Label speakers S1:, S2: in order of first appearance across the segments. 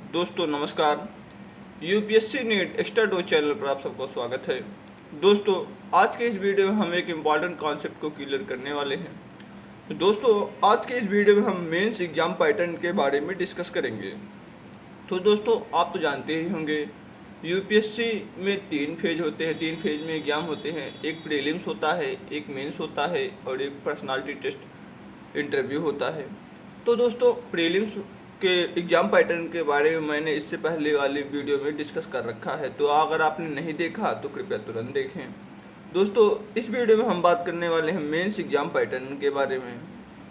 S1: दोस्तों नमस्कार। UPSC NEET study channel पर आप सबका स्वागत है। दोस्तों आज के इस वीडियो में हम एक इम्पॉर्टेंट कॉन्सेप्ट को क्लियर करने वाले हैं। तो दोस्तों आज के इस वीडियो में हम मेंस एग्जाम पैटर्न के बारे में डिस्कस करेंगे। तो दोस्तों आप तो जानते ही होंगे यूपीएससी में 3 फेज होते हैं, 3 फेज में एग्जाम होते हैं। एक प्रीलिम्स होता है, एक मेंस होता है और एक पर्सनालिटी टेस्ट इंटरव्यू होता है। तो दोस्तों प्रीलिम्स के एग्ज़ाम पैटर्न के बारे में मैंने इससे पहले वाली वीडियो में डिस्कस कर रखा है, तो अगर आपने नहीं देखा तो कृपया तुरंत देखें। दोस्तों इस वीडियो में हम बात करने वाले हैं मेंस एग्ज़ाम पैटर्न के बारे में।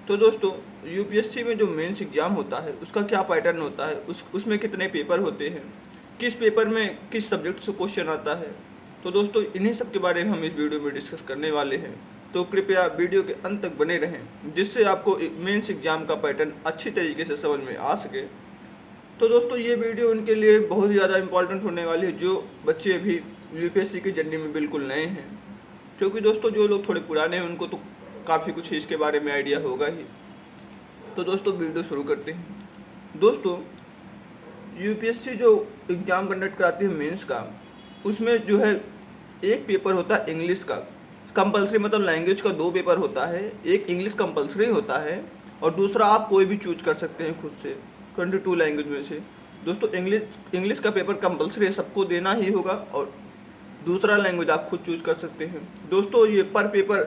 S1: तो दोस्तों यूपीएससी में जो मेंस एग्ज़ाम होता है उसका क्या पैटर्न होता है, उसमें कितने पेपर होते हैं, किस पेपर में किस सब्जेक्ट से क्वेश्चन आता है। तो दोस्तों इन्हीं सब के बारे में हम इस वीडियो में डिस्कस करने वाले हैं। तो कृपया वीडियो के अंत तक बने रहें जिससे आपको मेंस एग्जाम का पैटर्न अच्छी तरीके से समझ में आ सके। तो दोस्तों ये वीडियो उनके लिए बहुत ही ज़्यादा इंपॉर्टेंट होने वाली है जो बच्चे अभी यूपीएससी की जर्नी में बिल्कुल नए हैं, क्योंकि दोस्तों जो लोग थोड़े पुराने हैं उनको तो काफ़ी कुछ इसके बारे में आइडिया होगा ही। तो दोस्तों वीडियो शुरू करते हैं। दोस्तों यूपीएससी जो एग्ज़ाम कंडक्ट कराती है मेंस का, उसमें जो है एक पेपर होता है इंग्लिश का कंपलसरी, मतलब लैंग्वेज का 2 पेपर होता है। एक इंग्लिश कंपलसरी होता है और दूसरा आप कोई भी चूज कर सकते हैं खुद से 22 लैंग्वेज में से। दोस्तों इंग्लिश का पेपर कंपलसरी है, सबको देना ही होगा, और दूसरा लैंग्वेज आप खुद चूज कर सकते हैं। दोस्तों ये पर पेपर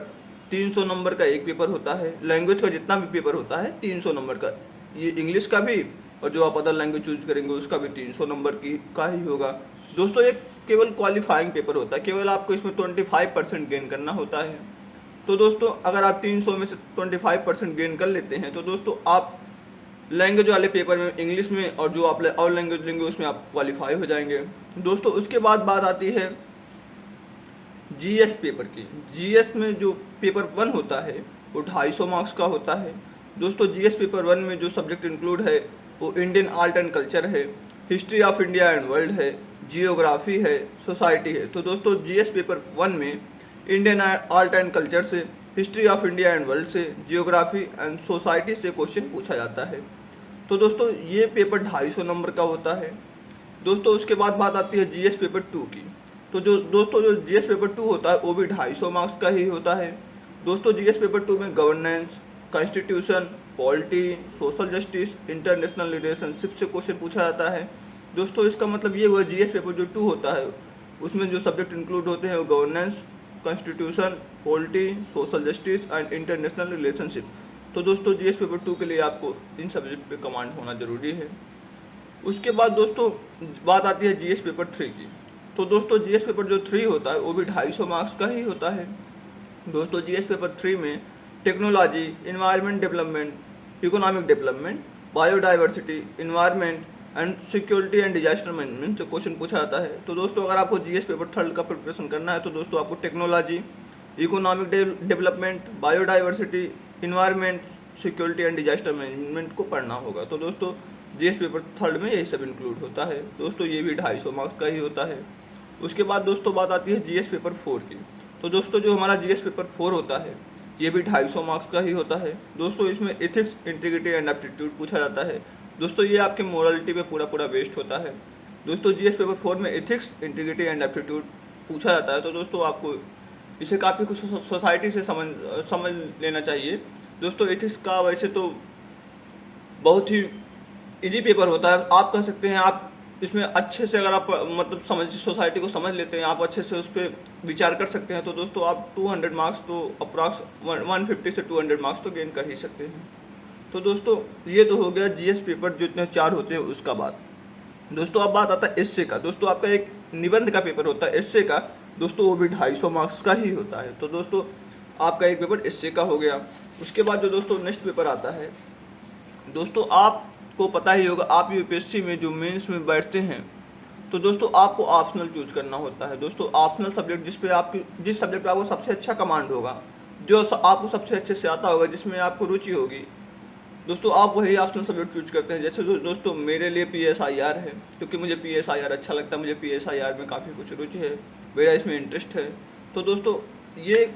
S1: 300 नंबर का एक पेपर होता है। लैंग्वेज का जितना भी पेपर होता है 300 नंबर का, ये इंग्लिश का भी और जो आप अदर लैंग्वेज चूज करेंगे उसका भी 300 नंबर की का ही होगा। दोस्तों एक केवल क्वालिफाइंग पेपर होता है, केवल आपको इसमें 25% गेन करना होता है। तो दोस्तों अगर आप 300 में से 25% गेन कर लेते हैं तो दोस्तों आप लैंग्वेज वाले पेपर में इंग्लिश में और जो आप और लैंग्वेज लेंगे उसमें आप क्वालिफाई हो जाएंगे। दोस्तों उसके बाद बात आती है जीएस पेपर की। जीएस में जो पेपर 1 होता है वो 250 मार्क्स का होता है। दोस्तों जीएस पेपर 1 में जो सब्जेक्ट इंक्लूड है वो इंडियन आर्ट एंड कल्चर है, history of India and world है, जियोग्राफी है, सोसाइटी है। तो दोस्तों जीएस पेपर 1 में इंडियन आर्ट एंड कल्चर से, history of India and world से, जियोग्राफी एंड सोसाइटी से क्वेश्चन पूछा जाता है। तो दोस्तों ये पेपर 250 नंबर का होता है। दोस्तों उसके बाद बात आती है जीएस पेपर 2 की। तो जो जीएस पेपर 2 होता है वो भी 250 मार्क्स का ही होता है। दोस्तों जीएस पेपर 2 में governance, constitution, polity, social justice, international relationship से क्वेश्चन पूछा जाता है। दोस्तों इसका मतलब ये हुआ जीएस पेपर जो 2 होता है उसमें जो सब्जेक्ट इंक्लूड होते हैं वो governance, constitution, polity, social justice and international relationship. तो दोस्तों जीएस पेपर 2 के लिए आपको इन सब्जेक्ट पे कमांड होना जरूरी है। उसके बाद दोस्तों बात आती है जीएस पेपर 3 की। तो दोस्तों जीएस पेपर जो 3 होता है वो भी 250 मार्क्स का ही होता है। दोस्तों जीएस पेपर 3 में technology, environment development, economic development, biodiversity, environment and security and disaster management से क्वेश्चन पूछा जाता है। तो दोस्तों अगर आपको जीएस पेपर 3 का प्रिपरेशन करना है तो दोस्तों आपको technology, economic development, biodiversity, environment, security and disaster management को पढ़ना होगा। तो दोस्तों जीएस पेपर 3 में यही सब इंक्लूड होता है। दोस्तों ये भी 250 मार्क्स का ही होता है। उसके बाद दोस्तों बात आती है जीएस पेपर 4 की। तो दोस्तों जो हमारा जीएस पेपर 4 होता है ये भी 250 मार्क्स का ही होता है। दोस्तों इसमें एथिक्स, इंटीग्रिटी एंड एप्टीट्यूड पूछा जाता है। दोस्तों ये आपके मोरालिटी पे पूरा बेस्ड होता है। दोस्तों जीएस पेपर 4 में एथिक्स, इंटीग्रिटी एंड एप्टीट्यूड पूछा जाता है। तो दोस्तों आपको इसे काफ़ी कुछ सोसाइटी से समझ लेना चाहिए। दोस्तों एथिक्स का वैसे तो बहुत ही इजी पेपर होता है, आप कह सकते हैं। आप इसमें अच्छे से अगर आप मतलब सोसाइटी को समझ लेते हैं, आप अच्छे से उस पर विचार कर सकते हैं तो दोस्तों आप 200 मार्क्स तो अप्रॉक्स 150 से 200 मार्क्स तो गेन कर ही सकते हैं। तो दोस्तों ये तो हो गया जीएस पेपर जो इतने 4 होते हैं उसका बात। दोस्तों अब बात आता है एसए का। दोस्तों आपका एक निबंध का पेपर होता है एसए का। दोस्तों वो भी 250 मार्क्स का ही होता है। तो दोस्तों आपका एक पेपर एसए का हो गया। उसके बाद जो दोस्तों नेक्स्ट पेपर आता है, दोस्तों आपको पता ही होगा, आप यूपीएससी में जो मेंस में बैठते हैं तो दोस्तों आपको ऑप्शनल चूज करना होता है। दोस्तों ऑप्शनल सब्जेक्ट जिस सब्जेक्ट पर आपको सबसे अच्छा कमांड होगा, जो आपको सबसे अच्छे से आता होगा, जिसमें आपको रुचि होगी, दोस्तों आप वही ऑप्शनल सब्जेक्ट चूज करते हैं। जैसे दोस्तों मेरे लिए पीएसआईआर है, क्योंकि मुझे पीएसआईआर अच्छा लगता है, मुझे पीएसआईआर में काफ़ी कुछ रुचि है, मेरा इसमें इंटरेस्ट है। तो दोस्तों ये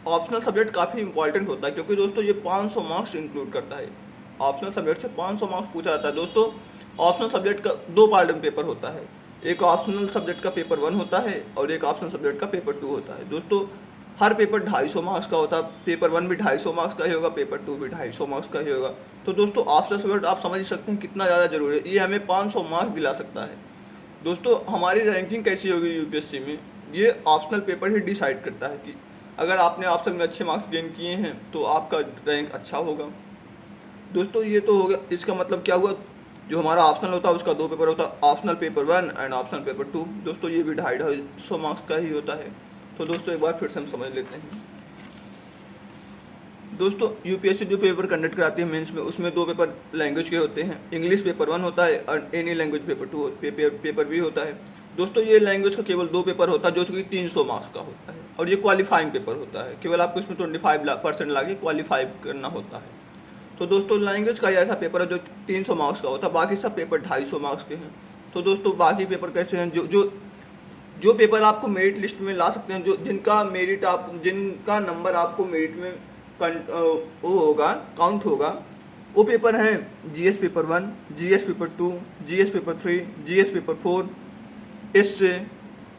S1: ऑप्शनल सब्जेक्ट काफ़ी इंपॉर्टेंट होता है, क्योंकि दोस्तों ये 500 मार्क्स इंक्लूड करता है। ऑप्शनल सब्जेक्ट से 500 मार्क्स पूछा जाता है। दोस्तों ऑप्शनल सब्जेक्ट का 2 पार्ट में पेपर होता है। एक ऑप्शनल सब्जेक्ट का पेपर 1 होता है और एक ऑप्शनल सब्जेक्ट का पेपर 2 होता है। दोस्तों हर पेपर 250 मार्क्स का होता है। पेपर 1 भी 250 मार्क्स का ही होगा, पेपर 2 भी 250 मार्क्स का ही होगा। तो दोस्तों ऑप्शनल सब्जेक्ट आप समझ सकते हैं कितना ज़्यादा जरूरी है। ये हमें 500 मार्क्स दिला सकता है। दोस्तों हमारी रैंकिंग कैसी होगी यूपीएससी में, ये ऑप्शनल पेपर ही डिसाइड करता है कि अगर आपने ऑप्शनल में अच्छे मार्क्स गेन किए हैं तो आपका रैंक अच्छा होगा। दोस्तों ये तो हो गया। इसका मतलब क्या हुआ, जो हमारा ऑप्शनल होता है उसका 2 पेपर होता है, optional paper 1 and optional paper 2। दोस्तों ये भी 250 मार्क्स का ही होता है। तो दोस्तों एक बार फिर से हम समझ लेते हैं। दोस्तों यूपीएससी जो पेपर कंडक्ट कराती है मेंस में, उसमें 2 पेपर लैंग्वेज के होते हैं। इंग्लिश पेपर 1 होता है और एनी लैंग्वेज पेपर 2 पेपर भी होता है। दोस्तों ये लैंग्वेज का केवल 2 पेपर होता है जो कि 300 मार्क्स का होता है और ये क्वालिफाइंग पेपर होता है। केवल आपको इसमें 25% लाके क्वालिफाई करना होता है। तो दोस्तों लैंग्वेज का ऐसा पेपर है जो 300 मार्क्स का होता है, बाकी सब पेपर 250 मार्क्स के हैं। तो दोस्तों बाकी पेपर कैसे हैं, जो पेपर आपको मेरिट लिस्ट में ला सकते हैं, जिनका नंबर आपको मेरिट में वो होगा, काउंट होगा, वो पेपर हैं GS paper 1, GS paper 2, GS paper 3, GS paper 4, इससे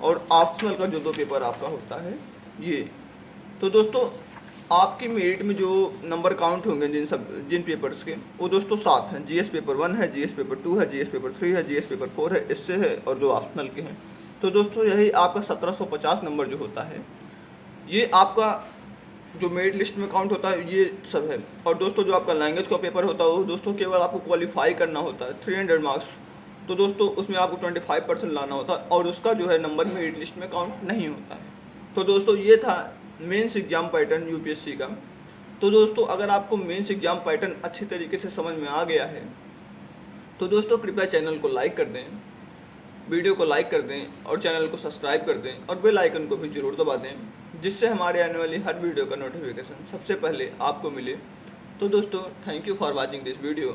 S1: और ऑप्शनल का जो 2 पेपर आपका होता है ये। तो दोस्तों आपकी मेरिट में जो नंबर काउंट होंगे जिन पेपर्स के, वो दोस्तों 7 हैं। जीएस पेपर 1 है, जीएस पेपर 2 है, जीएस पेपर 3 है, जीएस पेपर 4 है, इससे है और 2 ऑप्शनल के हैं। तो दोस्तों यही आपका 1750 नंबर जो होता है, ये आपका जो मेरिट लिस्ट में काउंट होता है, ये सब है। और दोस्तों जो आपका लैंग्वेज का पेपर होता है वो दोस्तों केवल आपको क्वालिफाई करना होता है, 300 मार्क्स। तो दोस्तों उसमें आपको 25% लाना होता है और उसका जो है नंबर मेरिट लिस्ट में काउंट नहीं होता है। तो दोस्तों ये था मेंस एग्जाम पैटर्न यूपीएससी का। तो दोस्तों अगर आपको मेंस एग्जाम पैटर्न अच्छी तरीके से समझ में आ गया है तो दोस्तों कृपया चैनल को लाइक कर दें, वीडियो को लाइक कर दें और चैनल को सब्सक्राइब कर दें और बेल आइकन को भी जरूर दबा दें, जिससे हमारे आने वाली हर वीडियो का नोटिफिकेशन सबसे पहले आपको मिले। तो दोस्तों thank you for watching this video.